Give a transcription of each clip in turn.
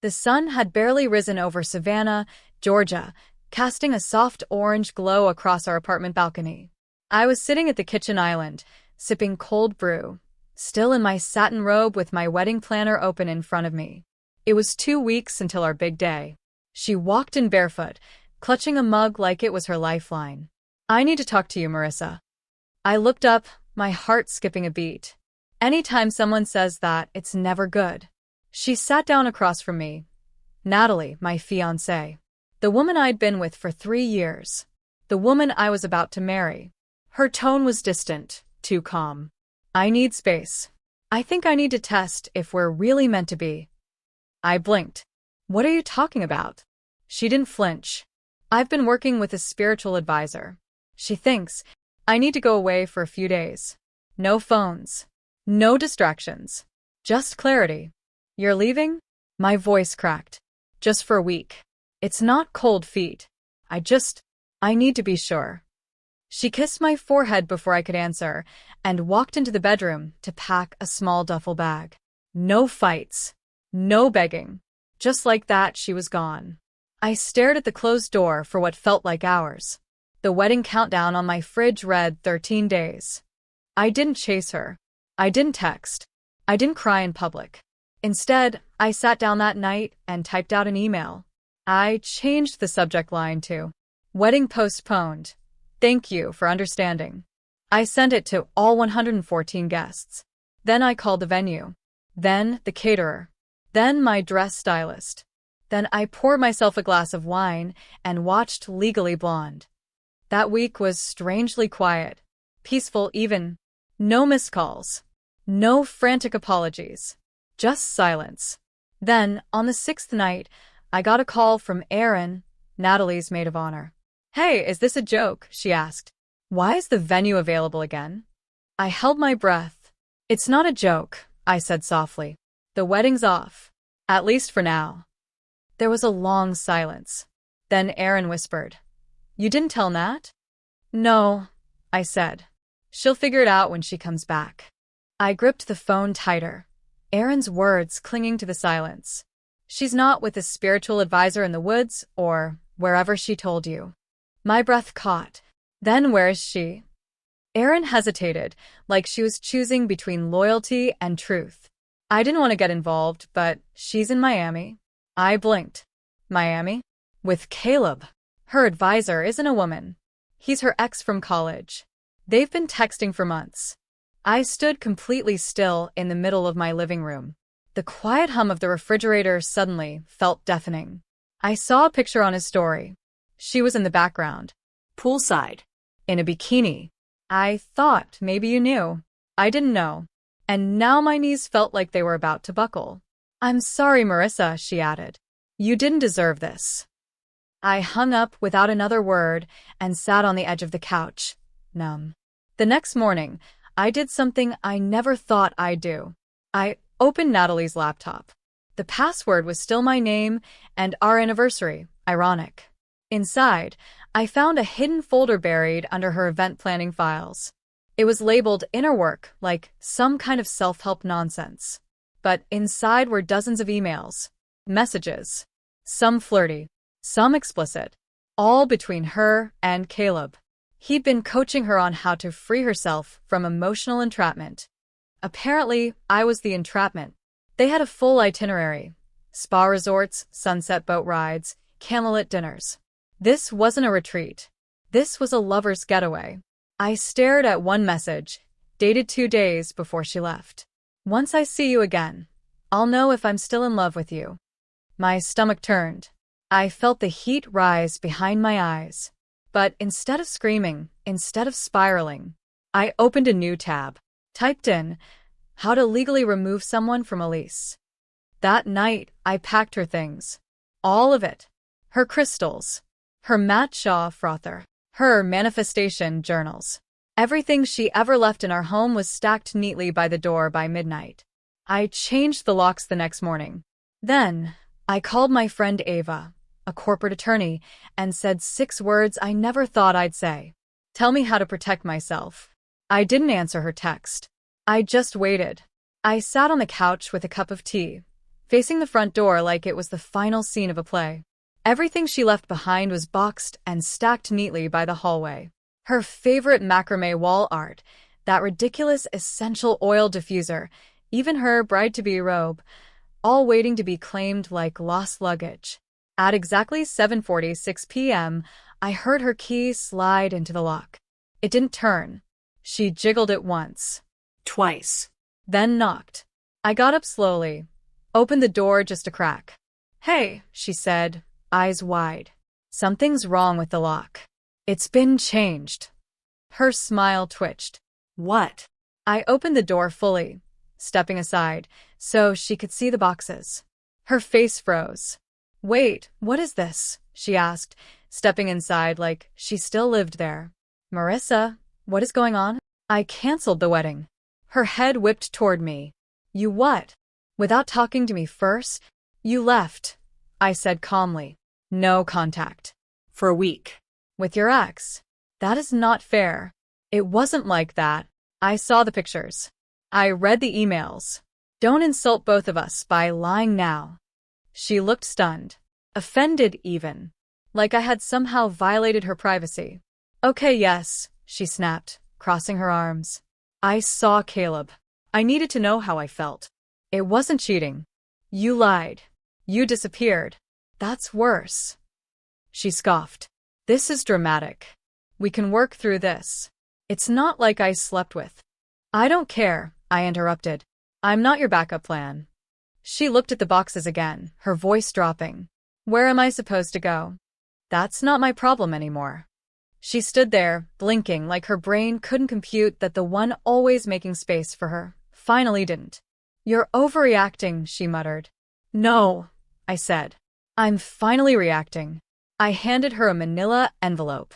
The sun had barely risen over Savannah, Georgia, casting a soft orange glow across our apartment balcony. I was sitting at the kitchen island, sipping cold brew, still in my satin robe with my wedding planner open in front of me. It was 2 weeks until our big day. She walked in barefoot, clutching a mug like it was her lifeline. "I need to talk to you, Marissa." I looked up, my heart skipping a beat. Anytime someone says that, it's never good. She sat down across from me. Natalie, my fiancée. The woman I'd been with for 3 years. The woman I was about to marry. Her tone was distant, too calm. "I need space. I think I need to test if we're really meant to be." I blinked. "What are you talking about?" She didn't flinch. "I've been working with a spiritual advisor. She thinks I need to go away for a few days. No phones. No distractions. Just clarity." "You're leaving?" My voice cracked. "Just for a week. It's not cold feet. I need to be sure." She kissed my forehead before I could answer, and walked into the bedroom to pack a small duffel bag. No fights. No begging. Just like that, she was gone. I stared at the closed door for what felt like hours. The wedding countdown on my fridge read 13 days. I didn't chase her. I didn't text. I didn't cry in public. Instead, I sat down that night and typed out an email. I changed the subject line to "Wedding postponed. Thank you for understanding." I sent it to all 114 guests. Then I called the venue. Then the caterer. Then my dress stylist. Then I poured myself a glass of wine and watched Legally Blonde. That week was strangely quiet. Peaceful even. No missed calls. No frantic apologies. Just silence. Then, on the 6th night, I got a call from Erin, Natalie's maid of honor. "Hey, is this a joke?" she asked. "Why is the venue available again?" I held my breath. "It's not a joke," I said softly. "The wedding's off. At least for now." There was a long silence. Then Erin whispered, "You didn't tell Nat?" "No," I said. "She'll figure it out when she comes back." I gripped the phone tighter. Erin's words clinging to the silence. "She's not with a spiritual advisor in the woods or wherever she told you." My breath caught. "Then where is she?" Erin hesitated, like she was choosing between loyalty and truth. I didn't want to get involved, but "She's in Miami." I blinked. "Miami? With Caleb. Her advisor isn't a woman. He's her ex from college. They've been texting for months." I stood completely still in the middle of my living room. The quiet hum of the refrigerator suddenly felt deafening. I saw a picture on his story. She was in the background. Poolside. In a bikini. I thought maybe you knew. I didn't know. And now my knees felt like they were about to buckle. "I'm sorry, Marissa," she added. "You didn't deserve this." I hung up without another word and sat on the edge of the couch, numb. The next morning, I did something I never thought I'd do. I opened Natalie's laptop. The password was still my name and our anniversary, ironic. Inside, I found a hidden folder buried under her event planning files. It was labeled Inner Work, like some kind of self-help nonsense. But inside were dozens of emails, messages, some flirty, some explicit, all between her and Caleb. He'd been coaching her on how to free herself from emotional entrapment. Apparently, I was the entrapment. They had a full itinerary: spa resorts, sunset boat rides, candlelit dinners. This wasn't a retreat. This was a lover's getaway. I stared at one message, dated 2 days before she left. "Once I see you again, I'll know if I'm still in love with you." My stomach turned. I felt the heat rise behind my eyes. But instead of screaming, instead of spiraling, I opened a new tab. Typed in, "How to legally remove someone from a lease." That night, I packed her things. All of it. Her crystals. Her Matt Shaw frother. Her manifestation journals. Everything she ever left in our home was stacked neatly by the door by midnight. I changed the locks the next morning. Then, I called my friend Ava, a corporate attorney, and said 6 words I never thought I'd say. "Tell me how to protect myself." I didn't answer her text. I just waited. I sat on the couch with a cup of tea, facing the front door like it was the final scene of a play. Everything she left behind was boxed and stacked neatly by the hallway. Her favorite macrame wall art, that ridiculous essential oil diffuser, even her bride-to-be robe, all waiting to be claimed like lost luggage. At exactly 7:46 p.m., I heard her key slide into the lock. It didn't turn. She jiggled it once. Twice. Then knocked. I got up slowly, opened the door just a crack. "Hey," she said, eyes wide. "Something's wrong with the lock. It's been changed." Her smile twitched. What? I opened the door fully, stepping aside, so she could see the boxes. Her face froze. "Wait, what is this?" she asked, stepping inside like she still lived there. "Marissa, what is going on?" "I canceled the wedding." Her head whipped toward me. "You what? Without talking to me first?" "You left," I said calmly. "No contact." For a week. "With your ex? That is not fair." "It wasn't like that. I saw the pictures. I read the emails. Don't insult both of us by lying now." She looked stunned. Offended even. Like I had somehow violated her privacy. "Okay, yes," she snapped, crossing her arms. "I saw Caleb. I needed to know how I felt. It wasn't cheating. You lied. You disappeared. That's worse." She scoffed. "This is dramatic. We can work through this. It's not like I slept with." "I don't care," I interrupted. "I'm not your backup plan." She looked at the boxes again, her voice dropping. "Where am I supposed to go?" "That's not my problem anymore." She stood there, blinking like her brain couldn't compute that the one always making space for her finally didn't. "You're overreacting," she muttered. "No," I said. "I'm finally reacting." I handed her a manila envelope.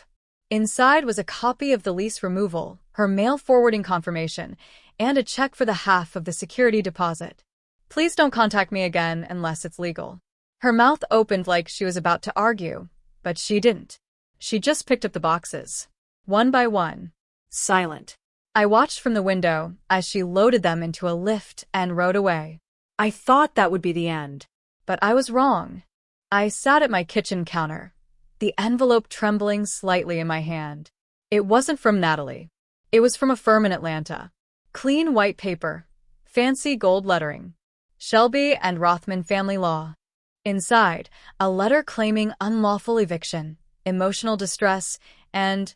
Inside was a copy of the lease removal, her mail forwarding confirmation, and a check for the half of the security deposit. "Please don't contact me again unless it's legal." Her mouth opened like she was about to argue, but she didn't. She just picked up the boxes, one by one. Silent. I watched from the window as she loaded them into a lift and rode away. I thought that would be the end. But I was wrong. I sat at my kitchen counter, the envelope trembling slightly in my hand. It wasn't from Natalie. It was from a firm in Atlanta. Clean white paper, fancy gold lettering. Shelby and Rothman Family Law. Inside, a letter claiming unlawful eviction, emotional distress, and,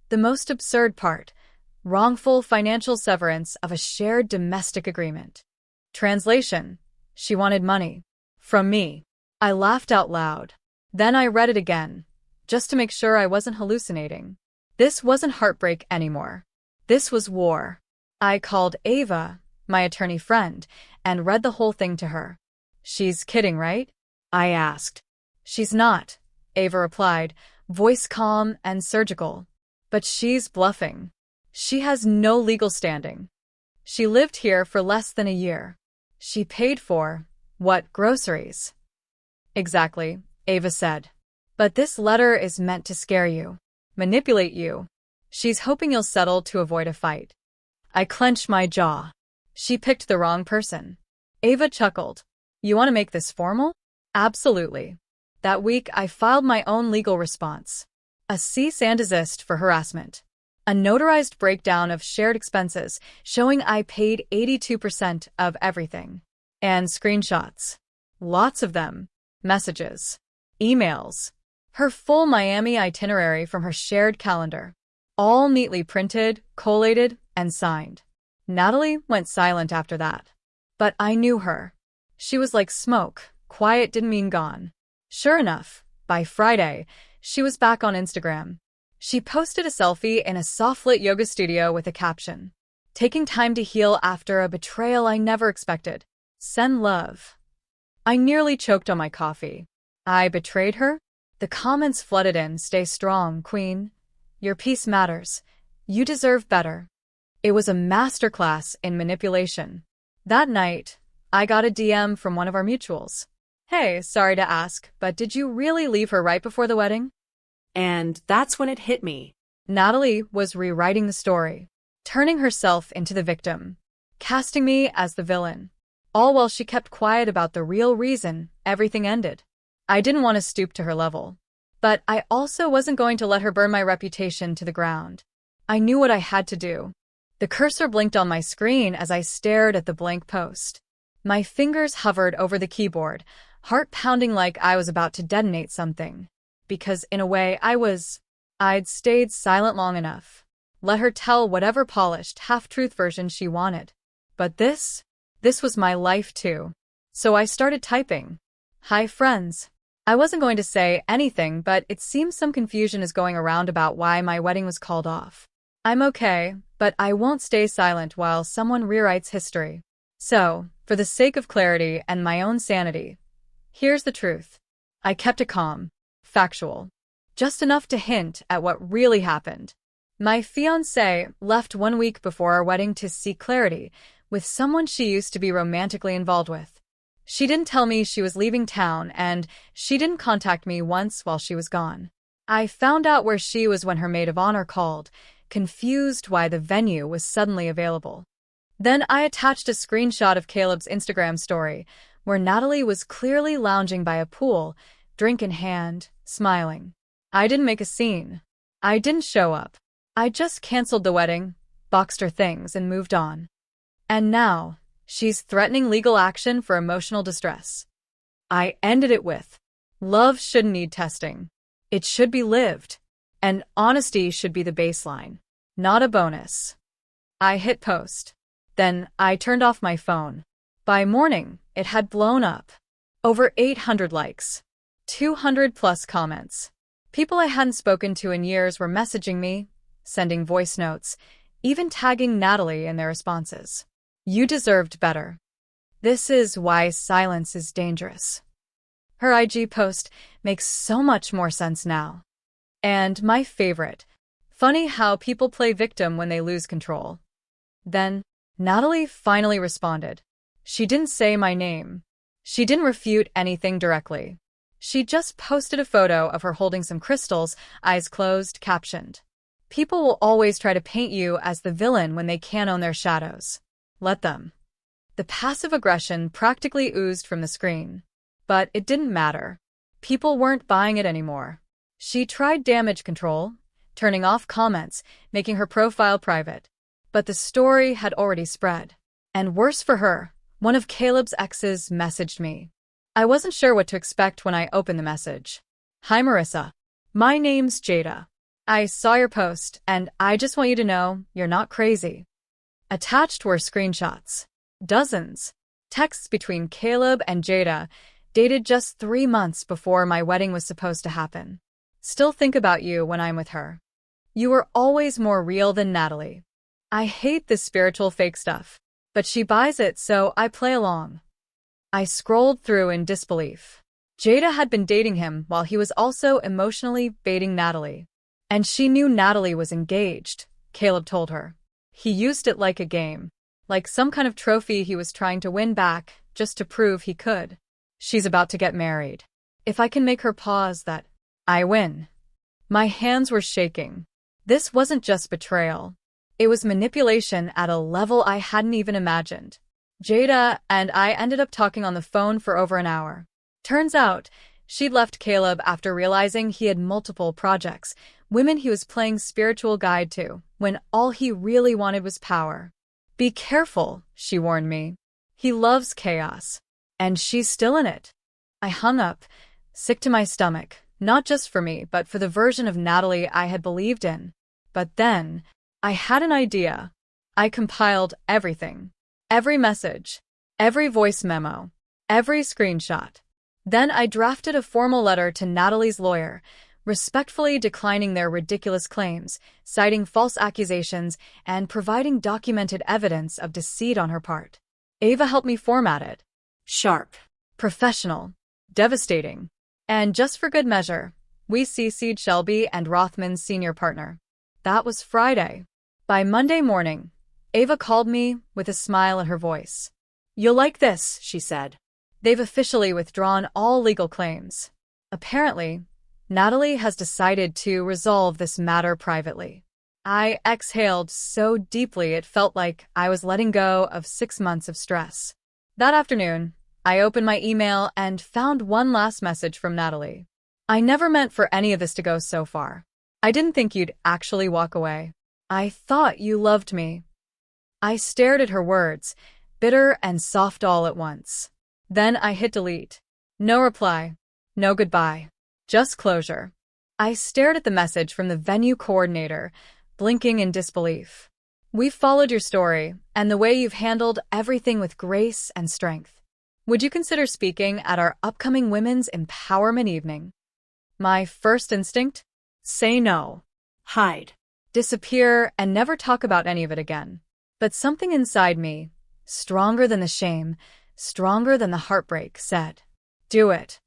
the most absurd part, wrongful financial severance of a shared domestic agreement. Translation: she wanted money. From me. I laughed out loud. Then I read it again, just to make sure I wasn't hallucinating. This wasn't heartbreak anymore. This was war. I called Ava, my attorney friend, and read the whole thing to her. "She's kidding, right?" I asked. "She's not," Ava replied, voice calm and surgical. "But she's bluffing. She has no legal standing. She lived here for less than a year. She paid for, what, groceries?" "Exactly," Ava said. "But this letter is meant to scare you, manipulate you. She's hoping you'll settle to avoid a fight." I clenched my jaw. She picked the wrong person. Ava chuckled. "You want to make this formal?" "Absolutely." That week, I filed my own legal response. A cease and desist for harassment. A notarized breakdown of shared expenses showing I paid 82% of everything. And screenshots. Lots of them. Messages. Emails. Her full Miami itinerary from her shared calendar. All neatly printed, collated, and signed. Natalie went silent after that. But I knew her. She was like smoke. Quiet didn't mean gone. Sure enough, by Friday, she was back on Instagram. She posted a selfie in a soft-lit yoga studio with a caption. "Taking time to heal after a betrayal I never expected. Send love." I nearly choked on my coffee. I betrayed her? The comments flooded in. "Stay strong, queen. Your peace matters. You deserve better." It was a masterclass in manipulation. That night, I got a DM from one of our mutuals. "Hey, sorry to ask, but did you really leave her right before the wedding?" And that's when it hit me. Natalie was rewriting the story, turning herself into the victim, casting me as the villain. all while she kept quiet about the real reason everything ended. I didn't want to stoop to her level, but I also wasn't going to let her burn my reputation to the ground. I knew what I had to do. The cursor blinked on my screen as I stared at the blank post. My fingers hovered over the keyboard, heart pounding like I was about to detonate something. Because in a way I'd stayed silent long enough. Let her tell whatever polished, half-truth version she wanted. But this was my life too. So I started typing. Hi friends. I wasn't going to say anything, but it seems some confusion is going around about why my wedding was called off. I'm okay, but I won't stay silent while someone rewrites history. So, for the sake of clarity and my own sanity, here's the truth. I kept it calm, factual, just enough to hint at what really happened. My fiancé left 1 week before our wedding to seek clarity with someone she used to be romantically involved with. She didn't tell me she was leaving town, and she didn't contact me once while she was gone. I found out where she was when her maid of honor called, confused why the venue was suddenly available. Then I attached a screenshot of Caleb's Instagram story, where Natalie was clearly lounging by a pool, drink in hand, smiling. I didn't make a scene. I didn't show up. I just canceled the wedding, boxed her things, and moved on. And now, she's threatening legal action for emotional distress. I ended it with, love shouldn't need testing. It should be lived. And honesty should be the baseline, not a bonus. I hit post. Then I turned off my phone. By morning, it had blown up. Over 800 likes. 200 plus comments. People I hadn't spoken to in years were messaging me, sending voice notes, even tagging Natalie in their responses. You deserved better. This is why silence is dangerous. Her IG post makes so much more sense now. And my favorite, funny how people play victim when they lose control. Then, Natalie finally responded. She didn't say my name. She didn't refute anything directly. She just posted a photo of her holding some crystals, eyes closed, captioned. People will always try to paint you as the villain when they can't own their shadows. Let them. The passive aggression practically oozed from the screen. But it didn't matter. People weren't buying it anymore. She tried damage control, turning off comments, making her profile private. But the story had already spread. And worse for her, one of Caleb's exes messaged me. I wasn't sure what to expect when I opened the message. Hi Marissa. My name's Jada. I saw your post, and I just want you to know you're not crazy. Attached were screenshots. Dozens. Texts between Caleb and Jada, dated just 3 months before my wedding was supposed to happen. Still think about you when I'm with her. You were always more real than Natalie. I hate this spiritual fake stuff, but she buys it, so I play along. I scrolled through in disbelief. Jada had been dating him while he was also emotionally baiting Natalie. And she knew Natalie was engaged, Caleb told her. He used it like a game, like some kind of trophy he was trying to win back just to prove he could. She's about to get married. If I can make her pause that, I win. My hands were shaking. This wasn't just betrayal. It was manipulation at a level I hadn't even imagined. Jada and I ended up talking on the phone for over an hour. Turns out, she'd left Caleb after realizing he had multiple projects, women he was playing spiritual guide to, when all he really wanted was power. Be careful, she warned me. He loves chaos. And she's still in it. I hung up, sick to my stomach, not just for me, but for the version of Natalie I had believed in. But then, I had an idea. I compiled everything. Every message. Every voice memo. Every screenshot. Then I drafted a formal letter to Natalie's lawyer, respectfully declining their ridiculous claims, citing false accusations, and providing documented evidence of deceit on her part. Ava helped me format it. Sharp. Professional. Devastating. And just for good measure, we CC'd Shelby and Rothman's senior partner. That was Friday. By Monday morning, Ava called me with a smile in her voice. You'll like this, she said. They've officially withdrawn all legal claims. Apparently, Natalie has decided to resolve this matter privately. I exhaled so deeply it felt like I was letting go of 6 months of stress. That afternoon, I opened my email and found one last message from Natalie. I never meant for any of this to go so far. I didn't think you'd actually walk away. I thought you loved me. I stared at her words, bitter and soft all at once. Then I hit delete. No reply. No goodbye. Just closure. I stared at the message from the venue coordinator, blinking in disbelief. We've followed your story and the way you've handled everything with grace and strength. Would you consider speaking at our upcoming Women's Empowerment Evening? My first instinct? Say no. Hide. Disappear and never talk about any of it again. But something inside me, stronger than the shame, stronger than the heartbreak, said, do it.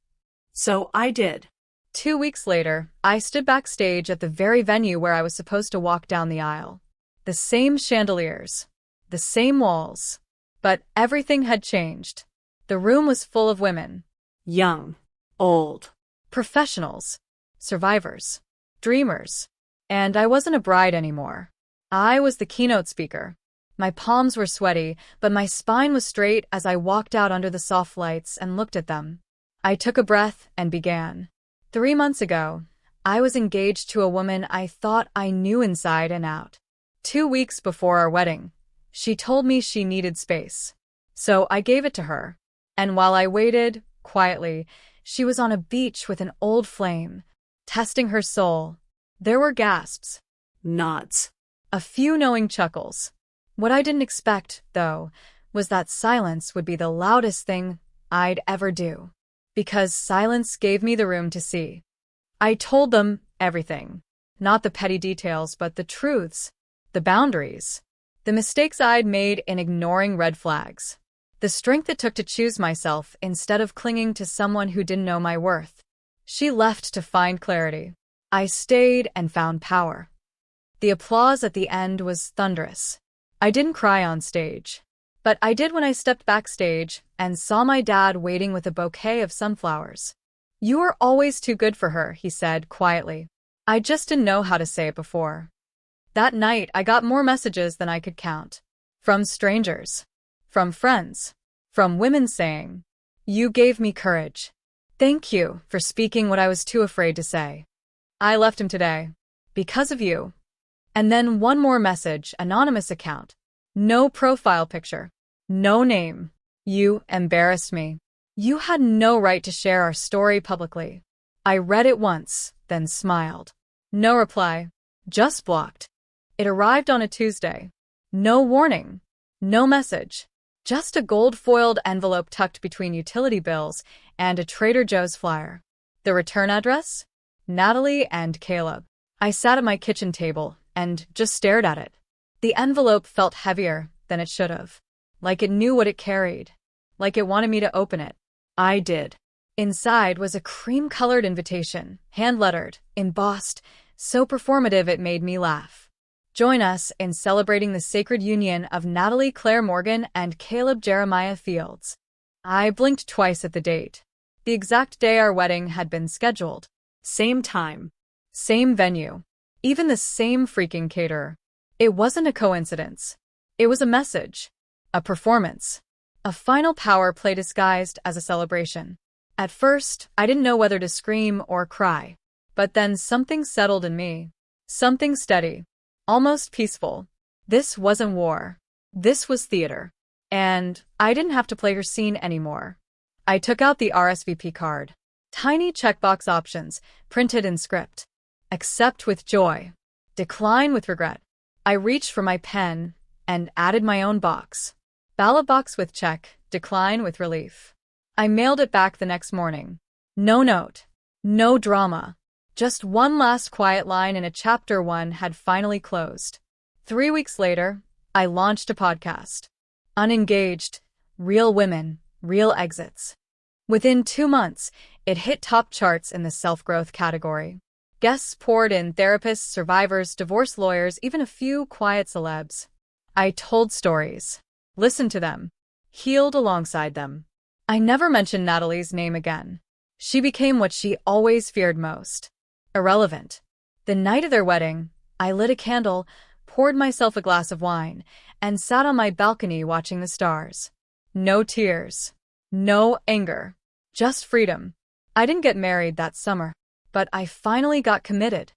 So I did. 2 weeks later, I stood backstage at the very venue where I was supposed to walk down the aisle. The same chandeliers, the same walls, but everything had changed. The room was full of women. Young. Old. Professionals. Survivors. Dreamers. And I wasn't a bride anymore. I was the keynote speaker. My palms were sweaty, but my spine was straight as I walked out under the soft lights and looked at them. I took a breath and began. 3 months ago, I was engaged to a woman I thought I knew inside and out. 2 weeks before our wedding, she told me she needed space. So I gave it to her. And while I waited, quietly, she was on a beach with an old flame, testing her soul. There were gasps. Nods. A few knowing chuckles. What I didn't expect, though, was that silence would be the loudest thing I'd ever do. Because silence gave me the room to see. I told them everything. Not the petty details, but the truths, the boundaries, the mistakes I'd made in ignoring red flags, the strength it took to choose myself instead of clinging to someone who didn't know my worth. She left to find clarity. I stayed and found power. The applause at the end was thunderous. I didn't cry on stage. But I did when I stepped backstage and saw my dad waiting with a bouquet of sunflowers. You were always too good for her, he said quietly. I just didn't know how to say it before. That night, I got more messages than I could count. From strangers. From friends. From women saying, you gave me courage. Thank you for speaking what I was too afraid to say. I left him today. Because of you. And then one more message, anonymous account. No profile picture. No name. You embarrassed me. You had no right to share our story publicly. I read it once, then smiled. No reply. Just blocked. It arrived on a Tuesday. No warning. No message. Just a gold-foiled envelope tucked between utility bills and a Trader Joe's flyer. The return address? Natalie and Caleb. I sat at my kitchen table and just stared at it. The envelope felt heavier than it should have, like it knew what it carried, like it wanted me to open it. I did. Inside was a cream-colored invitation, hand-lettered, embossed, so performative it made me laugh. Join us in celebrating the sacred union of Natalie Claire Morgan and Caleb Jeremiah Fields. I blinked twice at the date. The exact day our wedding had been scheduled. Same time. Same venue. Even the same freaking caterer. It wasn't a coincidence. It was a message. A performance. A final power play disguised as a celebration. At first, I didn't know whether to scream or cry. But then something settled in me. Something steady. Almost peaceful. This wasn't war. This was theater. And I didn't have to play her scene anymore. I took out the RSVP card. Tiny checkbox options, printed in script. Accept with joy. Decline with regret. I reached for my pen and added my own box. Ballot box with check, decline with relief. I mailed it back the next morning. No note. No drama. Just one last quiet line in a chapter one had finally closed. 3 weeks later, I launched a podcast. Unengaged, Real Women, Real Exits. Within 2 months, it hit top charts in the self-growth category. Guests poured in: therapists, survivors, divorce lawyers, even a few quiet celebs. I told stories, listened to them, healed alongside them. I never mentioned Natalie's name again. She became what she always feared most: irrelevant. The night of their wedding, I lit a candle, poured myself a glass of wine, and sat on my balcony watching the stars. No tears. No anger. Just freedom. I didn't get married that summer, but I finally got committed.